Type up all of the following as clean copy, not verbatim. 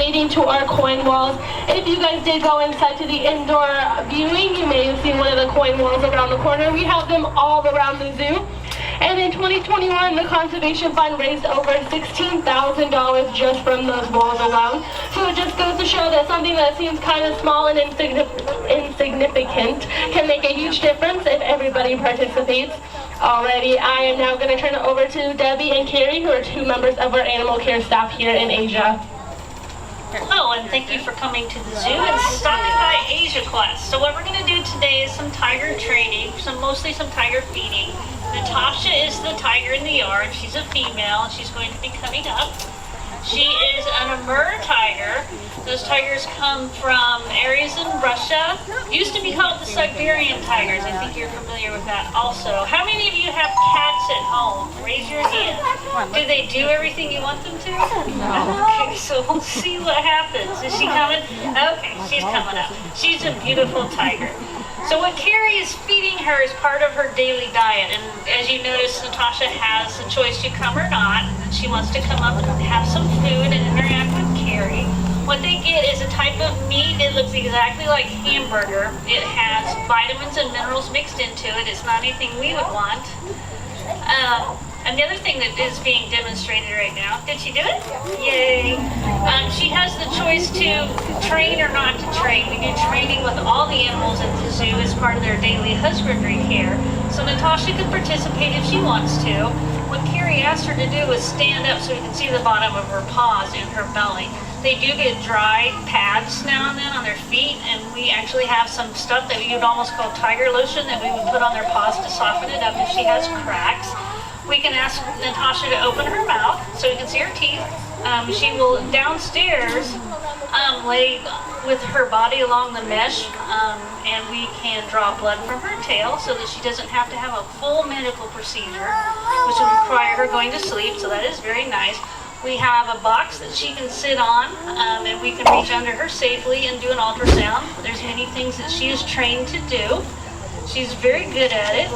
donating to our coin walls. If you guys did go inside to the indoor viewing, you may have seen one of the coin walls around the corner. We have them all around the zoo. And in 2021, the Conservation Fund raised over $16,000 just from those walls alone. So it just goes to show that something that seems kind of small and insignificant can make a huge difference if everybody participates. Alrighty, I am now going to turn it over to Debbie and Carrie, who are two members of our animal care staff here in Asia. Hello, and thank you for coming to the zoo and stopping by Asia Quest. So what we're going to do today is some tiger training, mostly some tiger feeding. Natasha is the tiger in the yard. She's a female, and she's going to be coming up. She is an Amur tiger. Those tigers come from areas in Russia. Used to be called the Siberian tigers. I think you're familiar with that also. How many of you have cats at home? Raise your hand. Do they do everything you want them to? No. Okay, so we'll see what happens. Is she coming? Okay, she's coming up. She's a beautiful tiger. So what Carrie is feeding her is part of her daily diet, and as you notice, Natasha has a choice to come or not. She wants to come up and have some food and interact with Carrie. What they get is a type of meat. It looks exactly like hamburger. It has vitamins and minerals mixed into it. It's not anything we would want. And the other thing that is being demonstrated right now, did she do it? Yay. She has the choice to train or not to train. We do training with all the animals at the zoo as part of their daily husbandry care. So Natasha can participate if she wants to. What Carrie asked her to do was stand up so we can see the bottom of her paws and her belly. They do get dry pads now and then on their feet, and we actually have some stuff that we would almost call tiger lotion that we would put on their paws to soften it up if she has cracks. We can ask Natasha to open her mouth so we can see her teeth. She will downstairs lay with her body along the mesh, and we can draw blood from her tail so that she doesn't have to have a full medical procedure, which would require her going to sleep, so that is very nice. We have a box that she can sit on, and we can reach under her safely and do an ultrasound. There's many things that she is trained to do. She's very good at it.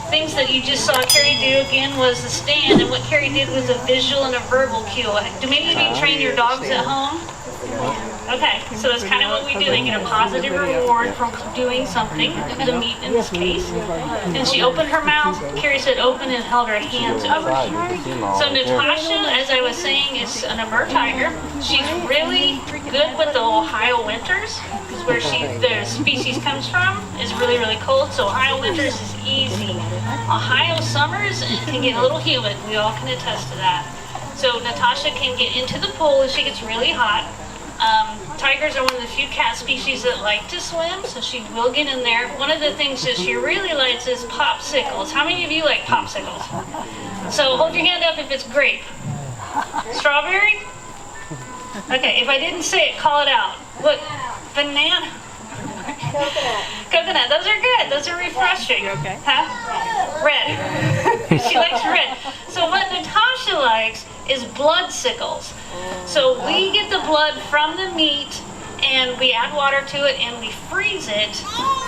Things that you just saw Carrie do again was the stand, and what Carrie did was a visual and a verbal cue. Do many of you train your dogs at home? Okay, so that's kind of what we do. They get a positive reward from doing something, the meat in this case. And she opened her mouth, Carrie said open, and held her hands over. So Natasha, as I was saying, is an Amur tiger. She's really good with the Ohio winters, because where the species comes from is really, really cold, so Ohio winters is easy. Ohio summers can get a little humid. We all can attest to that. So Natasha can get into the pool if she gets really hot. Tigers are one of the few cat species that like to swim, so she will get in there. One of the things that she really likes is popsicles. How many of you like popsicles? So hold your hand up if it's grape. Strawberry? Okay, if I didn't say it, call it out. Look, banana. Coconut. Those are good. Those are refreshing. Okay. Huh? Red. She likes red. So what Natasha likes is blood sickles. So we get the blood from the meat and we add water to it and we freeze it,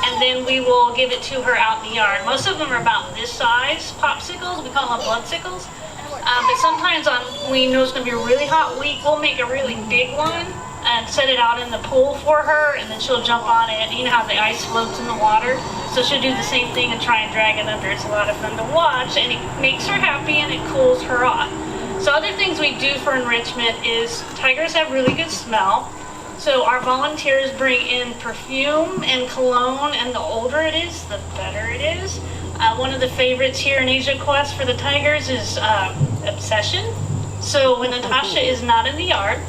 and then we will give it to her out in the yard. Most of them are about this size, popsicles. We call them blood sickles. But sometimes when we know it's going to be a really hot week, we'll make a really big one and set it out in the pool for her, and then she'll jump on it. You know how the ice floats in the water? So she'll do the same thing and try and drag it under. It's a lot of fun to watch, and it makes her happy and it cools her off. So other things we do for enrichment is tigers have really good smell. So our volunteers bring in perfume and cologne, and the older it is, the better it is. One of the favorites here in Asia Quest for the tigers is Obsession. So when Natasha is not in the yard,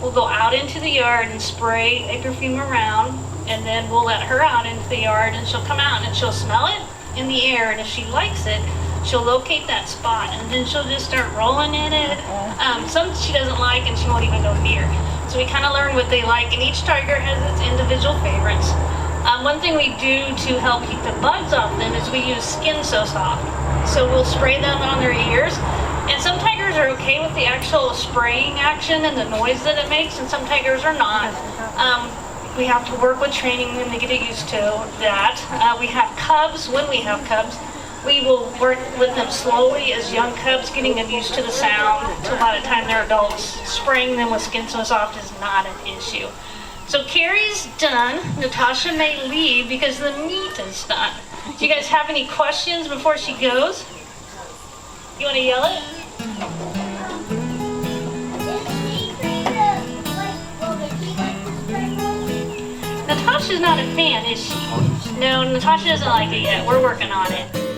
we'll go out into the yard and spray a perfume around, and then we'll let her out into the yard, and she'll come out and she'll smell it in the air, and if she likes it, she'll locate that spot, and then she'll just start rolling in it. Some she doesn't like, and she won't even go near. So we kind of learn what they like, and each tiger has its individual favorites. One thing we do to help keep the bugs off them is we use Skin So Soft. So we'll spray them on their ears, and some tigers are okay with the actual spraying action and the noise that it makes, and some tigers are not. We have to work with training them to get used to that. We have cubs, when we have cubs, We will work with them slowly as young cubs, getting them used to the sound. So by the time they're adults, spraying them with Skin So Soft is not an issue. So Carrie's done. Natasha may leave because the meat is done. Do you guys have any questions before she goes? You want to yell it? Natasha's not a fan, is she? No, Natasha doesn't like it yet. We're working on it.